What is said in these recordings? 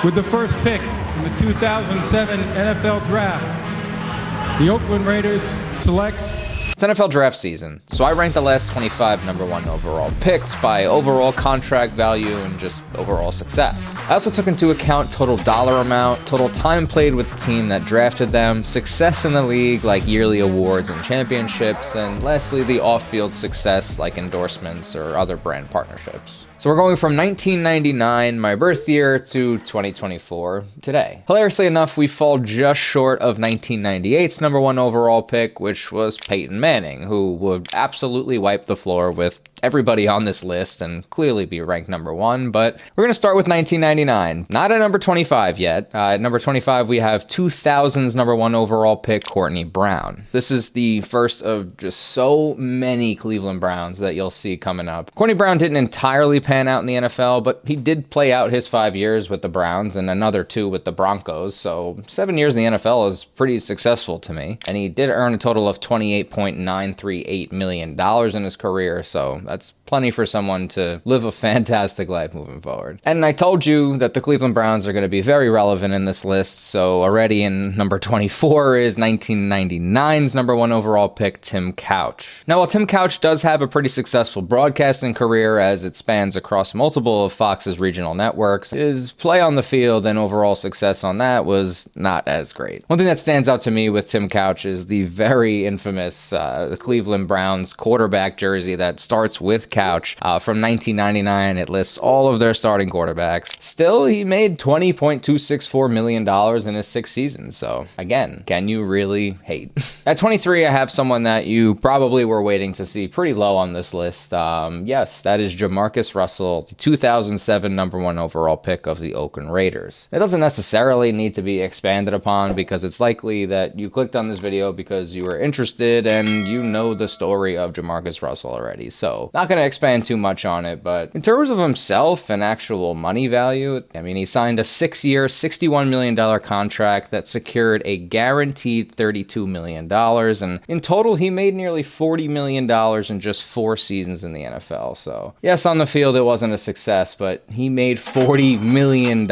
With the first pick in the 2007 NFL Draft, the Oakland Raiders select... It's NFL draft season, so I ranked the last 25 number one overall picks by overall contract value and just overall success. I also took into account total dollar amount, total time played with the team that drafted them, success in the league like yearly awards and championships, and lastly the off-field success like endorsements or other brand partnerships. So we're going from 1999, my birth year, to 2024, today. Hilariously enough, we fall just short of 1998's number one overall pick, which was Peyton Manning, who would absolutely wipe the floor with everybody on this list and clearly be ranked number one, but we're going to start with 1999. Not at number 25 yet. At number 25, we have 2000's number one overall pick, Courtney Brown. This is the first of just so many Cleveland Browns that you'll see coming up. Courtney Brown didn't entirely pan out in the NFL, but he did play out his 5 years with the Browns and another 2 with the Broncos, so 7 years in the NFL is pretty successful to me. And he did earn a total of $28.938 million in his career, so that's plenty for someone to live a fantastic life moving forward. And I told you that the Cleveland Browns are going to be very relevant in this list, so already in number 24 is 1999's number one overall pick, Tim Couch. Now, while Tim Couch does have a pretty successful broadcasting career as it spans across multiple of Fox's regional networks, his play on the field and overall success on that was not as great. One thing that stands out to me with Tim Couch is the very infamous Cleveland Browns quarterback jersey that starts with Couch from 1999. It lists all of their starting quarterbacks. Still, he made $20.264 million in his 6 seasons. So again, can you really hate? At 23, I have someone that you probably were waiting to see pretty low on this list. Yes, that is Jamarcus Russell, the 2007 number one overall pick of the Oakland Raiders. It doesn't necessarily need to be expanded upon because it's likely that you clicked on this video because you were interested and you know the story of Jamarcus Russell already. So not going to expand too much on it, but in terms of himself and actual money value, I mean, he signed a 6-year, $61 million contract that secured a guaranteed $32 million, and in total, he made nearly $40 million in just 4 seasons in the NFL. So yes, on the field, it wasn't a success, but he made $40 million.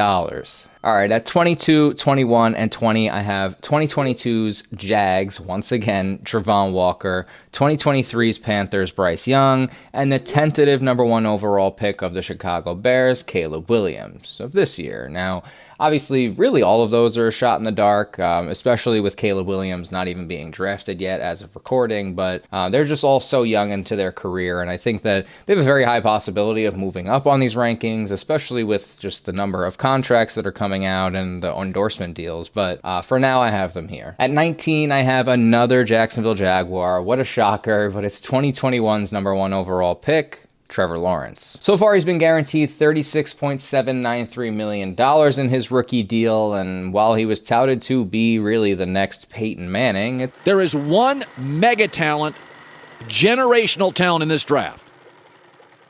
All right, at 22, 21, and 20, I have 2022's Jags, once again, Travon Walker, 2023's Panthers, Bryce Young, and the tentative number one overall pick of the Chicago Bears, Caleb Williams, of this year. Now, obviously, really all of those are a shot in the dark, especially with Caleb Williams not even being drafted yet as of recording, but they're just all so young into their career, and I think that they have a very high possibility of moving up on these rankings, especially with just the number of contracts that are coming out and the endorsement deals, but for now, I have them here. At 19, I have another Jacksonville Jaguar. What a shocker, but it's 2021's number one overall pick, Trevor Lawrence. So far, he's been guaranteed $36.793 million in his rookie deal, and while he was touted to be really the next Peyton Manning, there is one mega talent, generational talent in this draft,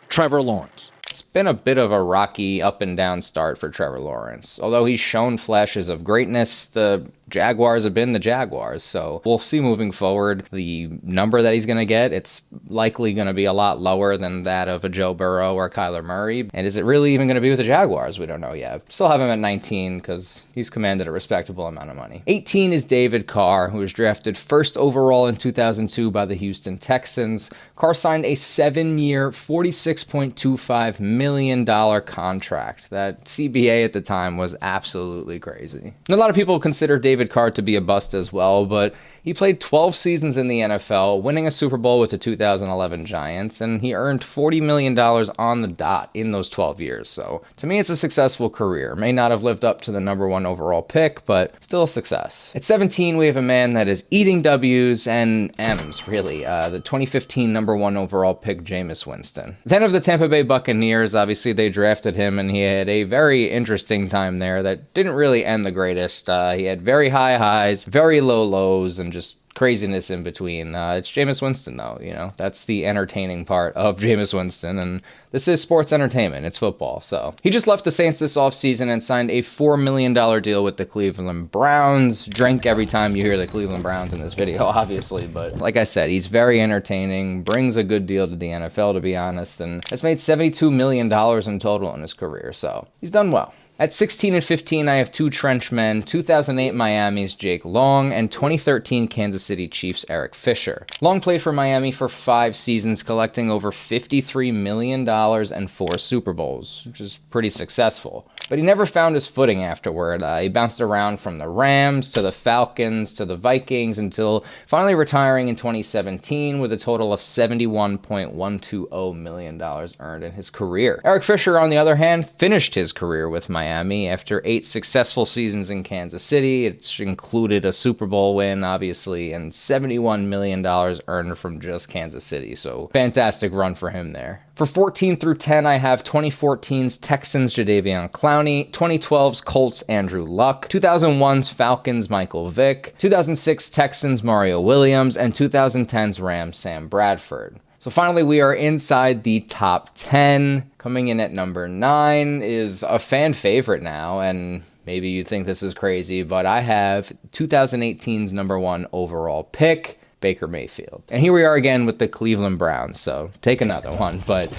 Trevor Lawrence. It's been a bit of a rocky up and down start for Trevor Lawrence. Although he's shown flashes of greatness, the Jaguars have been the Jaguars, so we'll see moving forward. The number that he's going to get, it's likely going to be a lot lower than that of a Joe Burrow or Kyler Murray. And is it really even going to be with the Jaguars? We don't know yet. Still have him at 19 because he's commanded a respectable amount of money. 18 is David Carr, who was drafted first overall in 2002 by the Houston Texans. Carr signed a 7-year, $46.25 million contract. That CBA at the time was absolutely crazy. And a lot of people consider David Carr to be a bust as well, but he played 12 seasons in the NFL, winning a Super Bowl with the 2011 Giants, and he earned $40 million on the dot in those 12 years. So to me, it's a successful career. May not have lived up to the number one overall pick, but still a success. At 17, we have a man that is eating W's and M's, really. The 2015 number one overall pick, Jameis Winston. Then of the Tampa Bay Buccaneers, obviously they drafted him, and he had a very interesting time there that didn't really end the greatest. He had very high highs, very low lows, and just craziness in between. It's Jameis Winston, though. You know, that's the entertaining part of Jameis Winston, and this is sports entertainment. It's football. So he just left the Saints this offseason and signed a $4 million deal with the Cleveland Browns. Drink every time you hear the Cleveland Browns in this video, obviously, but like I said, he's very entertaining, brings a good deal to the NFL, to be honest, and has made $72 million in total in his career, so he's done well. At 16 and 15, I have two trenchmen, 2008 Miami's Jake Long and 2013 Kansas City Chiefs' Eric Fisher. Long played for Miami for 5 seasons, collecting over $53 million and 4 Super Bowls, which is pretty successful. But he never found his footing afterward. He bounced around from the Rams to the Falcons to the Vikings until finally retiring in 2017 with a total of $71.120 million earned in his career. Eric Fisher, on the other hand, finished his career with Miami after 8 successful seasons in Kansas City. It included a Super Bowl win, obviously, and $71 million earned from just Kansas City. So fantastic run for him there. For 14 through 10, I have 2014's Texans Jadeveon Clowney, 2012's Colts Andrew Luck, 2001's Falcons Michael Vick, 2006 Texans Mario Williams, and 2010's Rams Sam Bradford. So finally, we are inside the top 10. Coming in at number 9 is a fan favorite now, and maybe you think this is crazy, but I have 2018's number 1 overall pick, Baker Mayfield. And here we are again with the Cleveland Browns, so take another one. But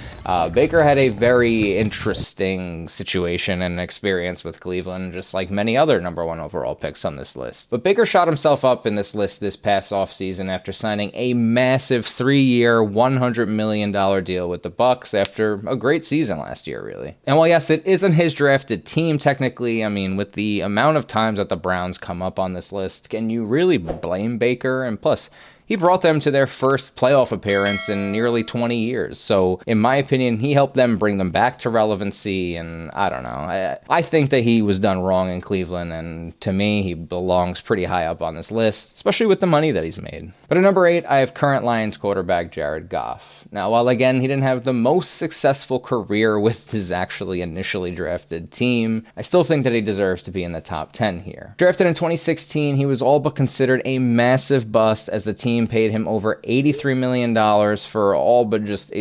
Baker had a very interesting situation and experience with Cleveland, just like many other number 1 overall picks on this list. But Baker shot himself up in this list this past offseason after signing a massive 3-year, $100 million deal with the Bucs after a great season last year, really. And while yes, it isn't his drafted team technically, I mean, with the amount of times that the Browns come up on this list, can you really blame Baker? And plus, he brought them to their first playoff appearance in nearly 20 years. So, in my opinion, he helped them bring them back to relevancy. And I don't know. I think that he was done wrong in Cleveland. And to me, he belongs pretty high up on this list, especially with the money that he's made. But at number 8, I have current Lions quarterback Jared Goff. Now, while again, he didn't have the most successful career with his actually initially drafted team, I still think that he deserves to be in the top 10 here. Drafted in 2016, he was all but considered a massive bust as the team paid him over $83 million for all but just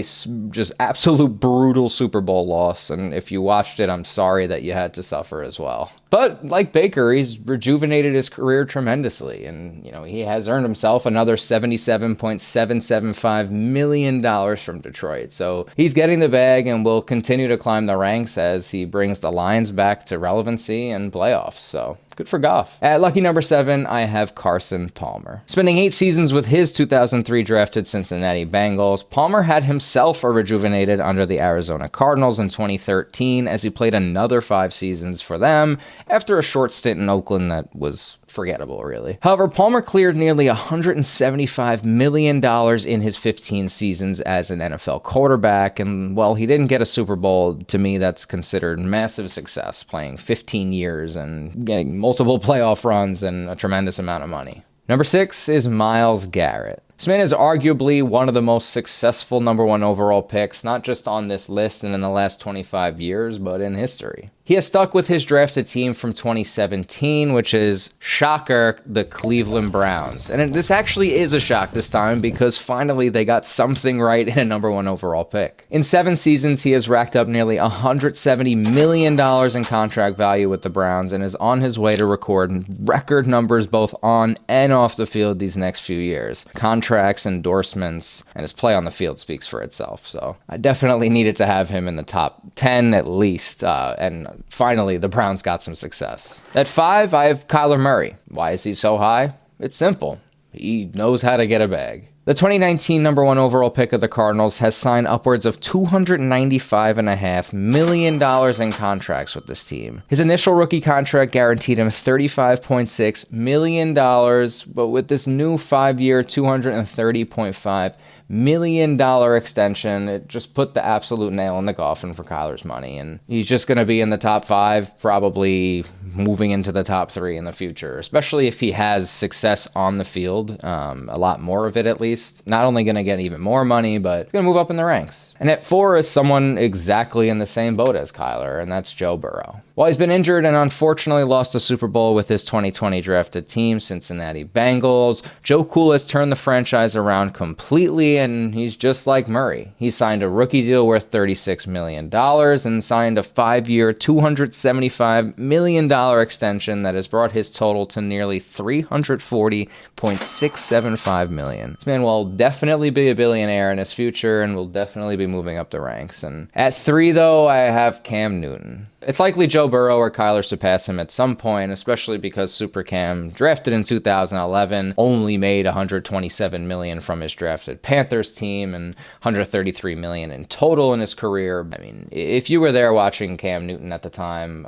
absolute brutal Super Bowl loss. And if you watched it, I'm sorry that you had to suffer as well. But like Baker, he's rejuvenated his career tremendously. And, he has earned himself another $77.775 million from Detroit. So he's getting the bag and will continue to climb the ranks as he brings the Lions back to relevancy and playoffs. So good for Goff. At lucky number 7, I have Carson Palmer. Spending 8 seasons with his 2003 drafted Cincinnati Bengals, Palmer had himself rejuvenated under the Arizona Cardinals in 2013 as he played another 5 seasons for them after a short stint in Oakland that was forgettable, really. However, Palmer cleared nearly $175 million in his 15 seasons as an NFL quarterback, and while he didn't get a Super Bowl, to me that's considered massive success, playing 15 years and getting multiple playoff runs and a tremendous amount of money. Number 6 is Myles Garrett. This man is arguably one of the most successful number 1 overall picks, not just on this list and in the last 25 years, but in history. He has stuck with his drafted team from 2017, which is, shocker, the Cleveland Browns. And this actually is a shock this time because finally they got something right in a number 1 overall pick. In 7 seasons, he has racked up nearly $170 million in contract value with the Browns and is on his way to record record numbers both on and off the field these next few years. Contracts, endorsements, and his play on the field speaks for itself. So I definitely needed to have him in the top 10 at least, and finally, the Browns got some success. At 5, I have Kyler Murray. Why is he so high? It's simple. He knows how to get a bag. The 2019 number 1 overall pick of the Cardinals has signed upwards of $295.5 million in contracts with this team. His initial rookie contract guaranteed him $35.6 million, but with this new 5-year, $230.5 million extension, it just put the absolute nail in the coffin for Kyler's money, and he's just going to be in the top 5, probably moving into the top 3 in the future, especially if he has success on the field, a lot more of it at least. Not only going to get even more money, but going to move up in the ranks. And at 4 is someone exactly in the same boat as Kyler, and that's Joe Burrow. While he's been injured and unfortunately lost a Super Bowl with his 2020 drafted team, Cincinnati Bengals, Joe Cool has turned the franchise around completely, and he's just like Murray. He signed a rookie deal worth $36 million and signed a 5-year, $275 million extension that has brought his total to nearly $340.675 million. This man will definitely be a billionaire in his future and will definitely be moving up the ranks. And at 3, though, I have Cam Newton. It's likely Joe Burrow or Kyler surpass him at some point, especially because Super Cam, drafted in 2011, only made $127 million from his drafted Panthers team and $133 million in total in his career. I mean, if you were there watching Cam Newton at the time,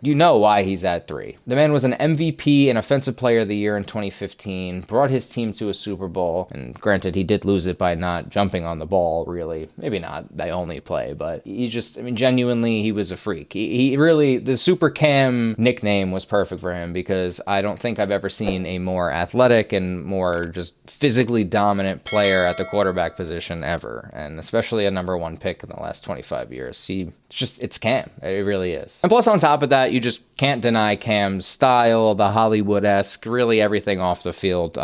you know why he's at 3. The man was an MVP and Offensive Player of the Year in 2015, brought his team to a Super Bowl, and granted, he did lose it by not jumping on the ball, really. Maybe not the only play, but he just, I mean, genuinely, he was a freak. He really, the Super Cam nickname was perfect for him because I don't think I've ever seen a more athletic and more just physically dominant player at the quarterback position ever, and especially a number 1 pick in the last 25 years. It's Cam. It really is. And plus, on top of that, you just can't deny Cam's style, the Hollywood-esque, really everything off the field,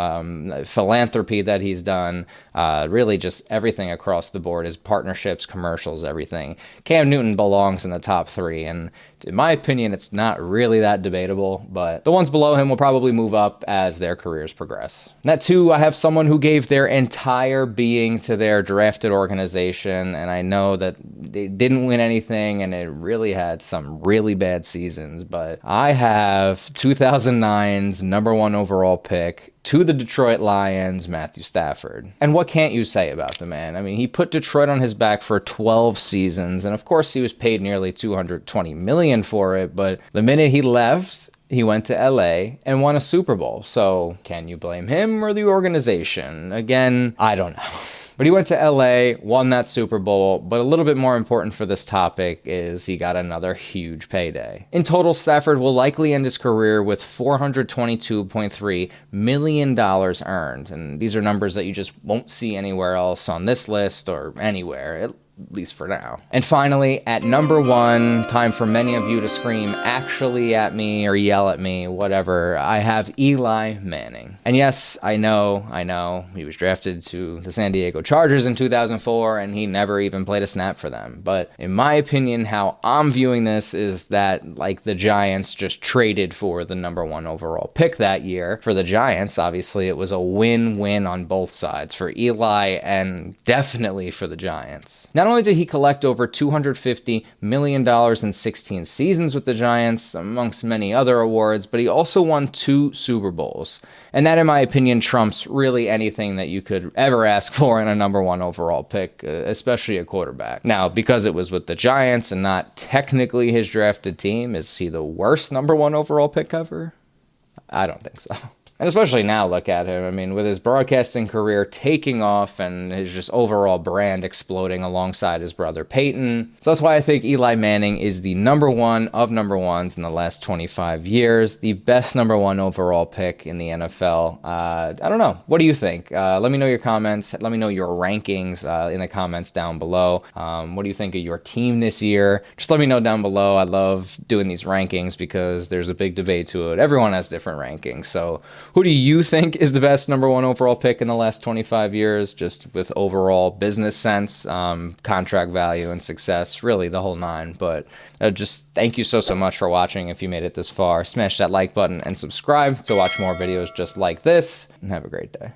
philanthropy that he's done, really just everything across the board, his partnerships, commercials, everything. Cam Newton belongs in the top 3, and in my opinion, it's not really that debatable, but the ones below him will probably move up as their careers progress. And at 2, I have someone who gave their entire being to their drafted organization, and I know that they didn't win anything, and it really had some really bad seasons, but I have 2009's number 1 overall pick to the Detroit Lions, Matthew Stafford. And what can't you say about the man? I mean, he put Detroit on his back for 12 seasons, and of course he was paid nearly $220 million for it, but the minute he left, he went to LA and won a Super Bowl. So can you blame him or the organization? Again, I don't know. But he went to LA, won that Super Bowl, but a little bit more important for this topic is he got another huge payday. In total, Stafford will likely end his career with $422.3 million earned, and these are numbers that you just won't see anywhere else on this list or anywhere, at least for now. And finally, at number 1, time for many of you to scream actually at me or yell at me, whatever, I have Eli Manning. And yes, I know, he was drafted to the San Diego Chargers in 2004 and he never even played a snap for them. But in my opinion, how I'm viewing this is that, like, the Giants just traded for the number 1 overall pick that year. For the Giants, obviously, it was a win-win on both sides, for Eli and definitely for the Giants. Not only did he collect over $250 million in 16 seasons with the Giants, amongst many other awards, but he also won 2 Super Bowls. And that, in my opinion, trumps really anything that you could ever ask for in a number 1 overall pick, especially a quarterback. Now, because it was with the Giants and not technically his drafted team, is he the worst number 1 overall pick ever? I don't think so. And especially now, look at him. I mean, with his broadcasting career taking off and his just overall brand exploding alongside his brother Peyton. So that's why I think Eli Manning is the number 1 of number 1s in the last 25 years. The best number 1 overall pick in the NFL. I don't know. What do you think? Let me know your comments. Let me know your rankings in the comments down below. What do you think of your team this year? Just let me know down below. I love doing these rankings because there's a big debate to it. Everyone has different rankings. So who do you think is the best number 1 overall pick in the last 25 years, just with overall business sense, contract value, and success, really the whole 9. But just thank you so much for watching. If you made it this far, smash that like button and subscribe to watch more videos just like this, and have a great day.